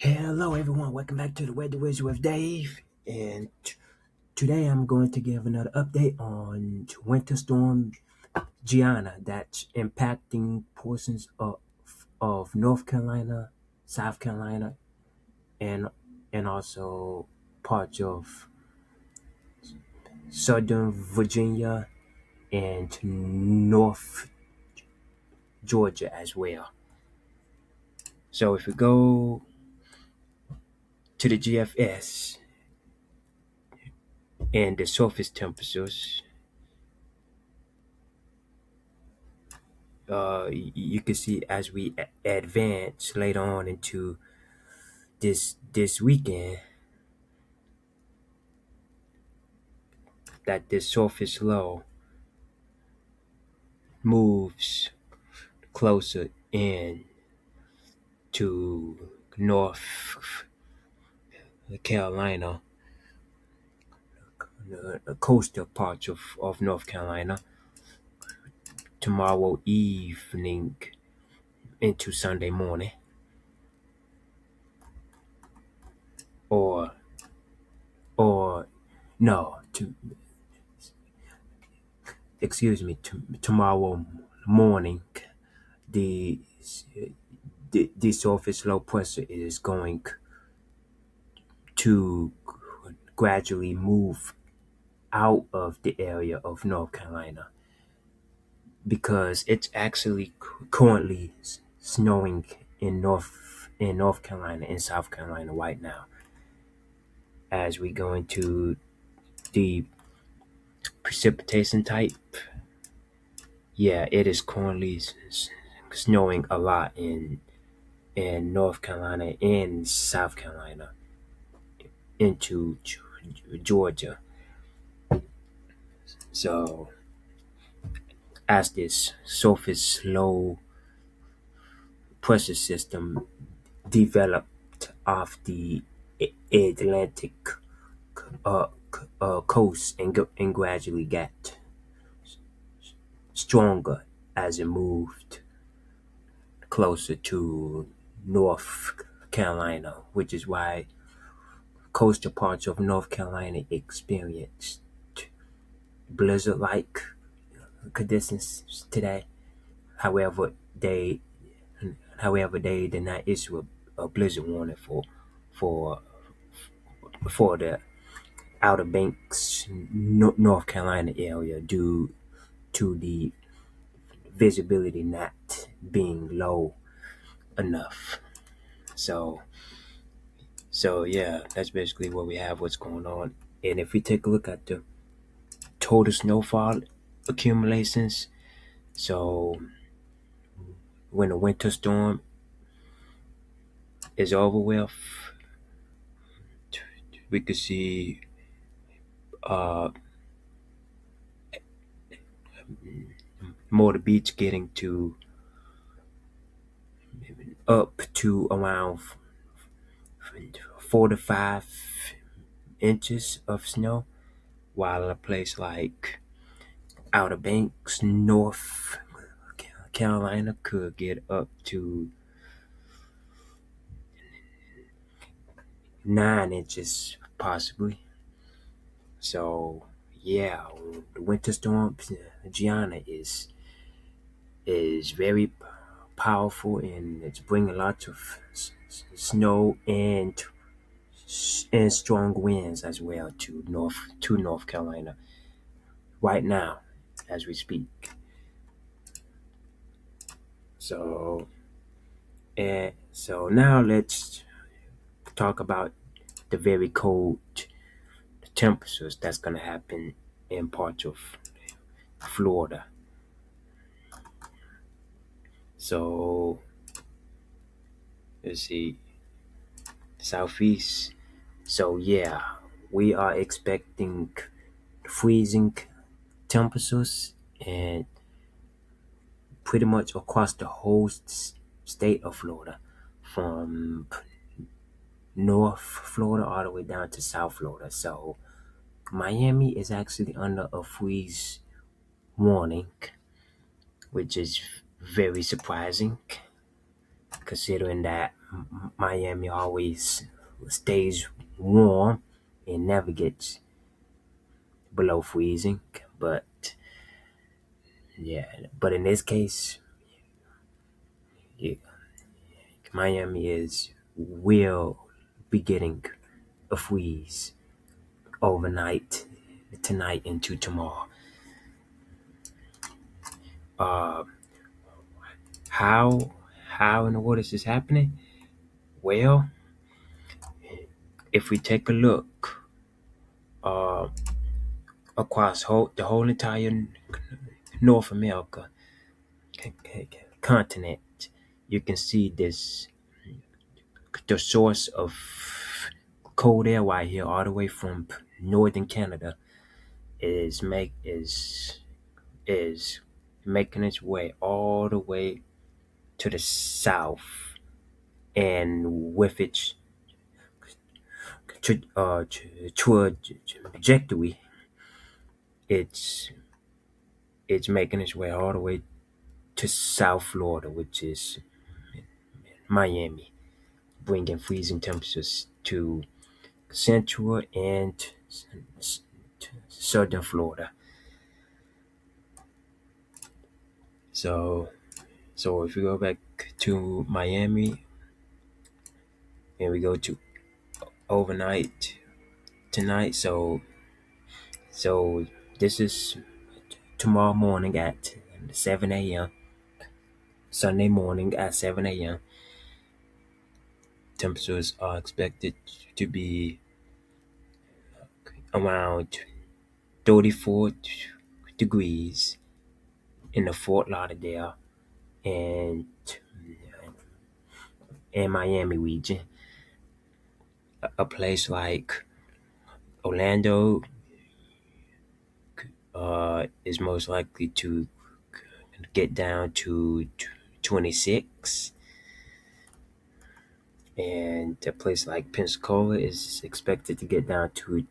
Hello, everyone. Welcome back to the Weather Wizard with Dave. And today I'm going to give another update on Winter Storm Gianna that's impacting portions of North Carolina, South Carolina, and and also parts of Southern Virginia and North Georgia as well. So if we go to the GFS and the surface temperatures, you can see as we advance later on into this weekend that this surface low moves closer in to North Carolina, the coastal parts of North Carolina tomorrow evening into Sunday morning, or or no, tomorrow morning. The the surface low pressure is going to gradually move out of the area of North Carolina because it's actually currently snowing in North Carolina and South Carolina right now. As we go into the precipitation type, yeah, it is currently snowing a lot in North Carolina and South Carolina into Georgia. So as this surface low pressure system developed off the Atlantic coast and gradually got stronger as it moved closer to North Carolina, which is why coastal parts of North Carolina experienced blizzard-like conditions today. However, they they did not issue a blizzard warning for for the Outer Banks, North Carolina area due to the visibility not being low enough. So yeah, that's basically what we have. What's going on? And if we take a look at the total snowfall accumulations, so when the winter storm is over with, we could see uh, Myrtle Beach getting to up to around 4 to 5 inches of snow, while a place like Outer Banks, North Carolina could get up to 9 inches possibly. So yeah, the winter storm Gianna is very powerful, and it's bringing lots of snow and strong winds as well to North Carolina right now as we speak. So so now let's talk about the very cold temperatures that's gonna happen in parts of Florida. So let's see, southeast. So yeah, we are expecting freezing temperatures and pretty much across the whole state of Florida, from North Florida all the way down to South Florida. So Miami is actually under a freeze warning, which is very surprising. considering that Miami always stays warm and never gets below freezing. But yeah, but in this case, yeah, Miami is will be getting a freeze overnight tonight into tomorrow. Uh, how how in the world is this happening? Well, if we take a look uh, across the whole entire North America continent, you can see this the source of cold air right here, all the way from northern Canada, is making its way all the way to the south, and with its trajectory, it's it's making its way all the way to South Florida, which is Miami, bringing freezing temperatures to central and southern Florida. So, so if we go back to Miami and we go to overnight tonight, so this is tomorrow morning at 7 a.m. Sunday morning at 7 a.m. Temperatures are expected to be around 34 degrees in the Fort Lauderdale and Miami region. A place like Orlando is most likely to get down to 26, and a place like Pensacola is expected to get down to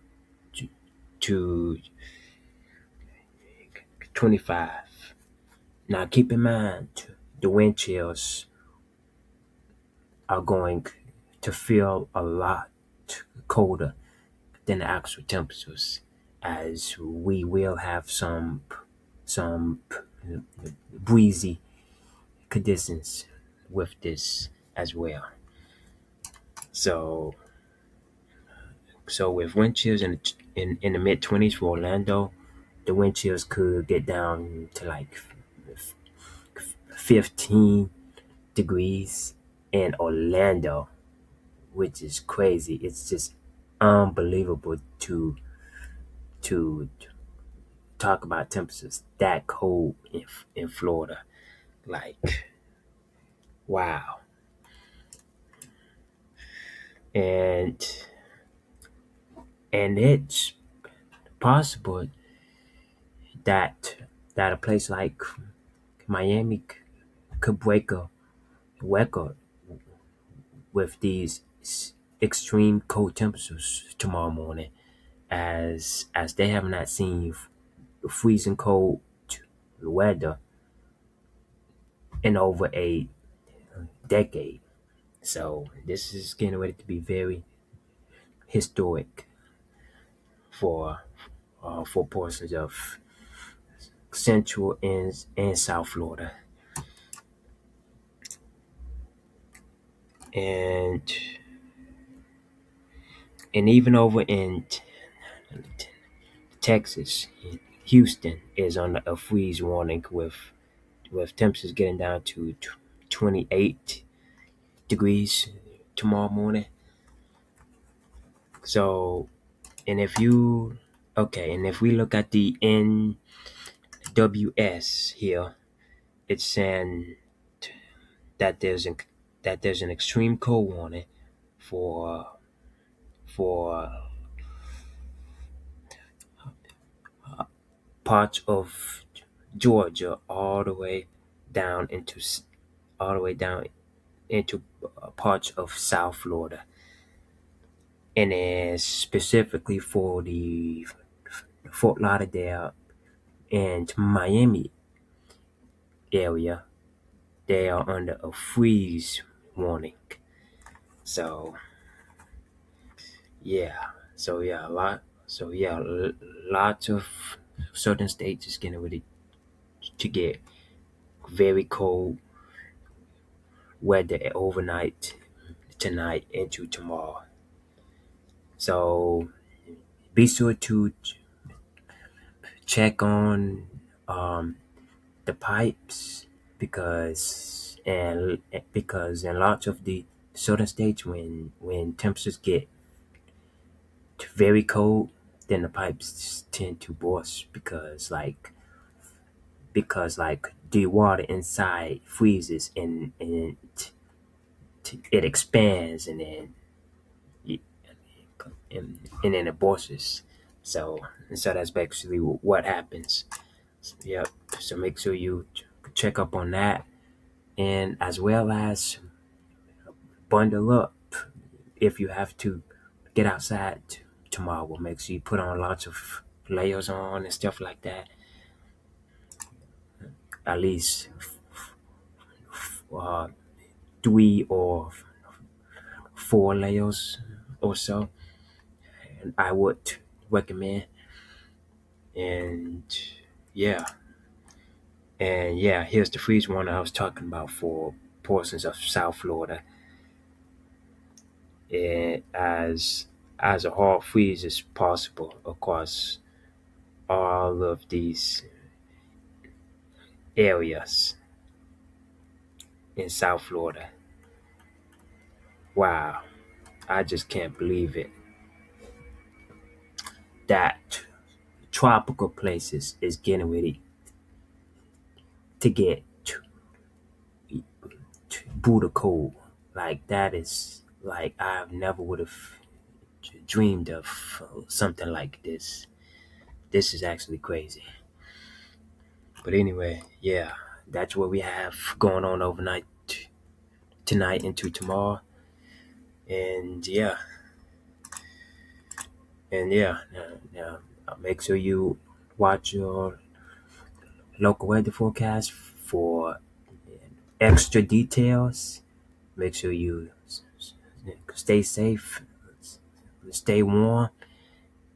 25. Now, keep in mind, the wind chills are going to feel a lot colder than the actual temperatures, as we will have some breezy conditions with this as well. So with wind chills in the mid 20s for Orlando, the wind chills could get down to like 15 degrees in Orlando, which is crazy. It's just unbelievable to talk about temperatures that cold in Florida. Like, wow. And it's possible that a place like Miami could break a record with these extreme cold temperatures tomorrow morning, as they have not seen freezing cold weather in over a decade. So this is getting ready to be very historic for portions of Central and South Florida, and even over in Texas, Houston is on a freeze warning with temperatures getting down to 28 degrees tomorrow morning. So, and if you and if we look at the NWS here, it's saying that there's an extreme cold warning for for parts of Georgia all the way down into parts of South Florida, and then specifically for the Fort Lauderdale and Miami area, they are under a freeze warning. So yeah, a lot. Lots of certain states is getting ready to get very cold weather overnight tonight into tomorrow. So be sure to check on um, the pipes because in lots of the southern states when temperatures get very cold, then the pipes tend to burst because the water inside freezes and it expands it, and then it bursts. So that's basically what happens. Yep. So make sure you check up on that, and as well as bundle up if you have to get outside tomorrow. Make sure you put on lots of layers on and stuff like that. At least uh, 3 or 4 layers or so. And I would recommend. And yeah, here's the freeze warning I was talking about for portions of South Florida. And as a hard freeze is possible across all of these areas in South Florida. Wow, I just can't believe it. That tropical places is getting ready to get brutal cold. Like that is like I never would have dreamed of something like this. This is actually crazy. But anyway, yeah, that's what we have going on overnight tonight into tomorrow. And make sure you watch your local weather forecast for extra details. Make sure you stay safe, stay warm,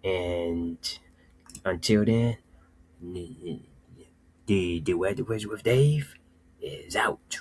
and until then, the weather was with Dave is out.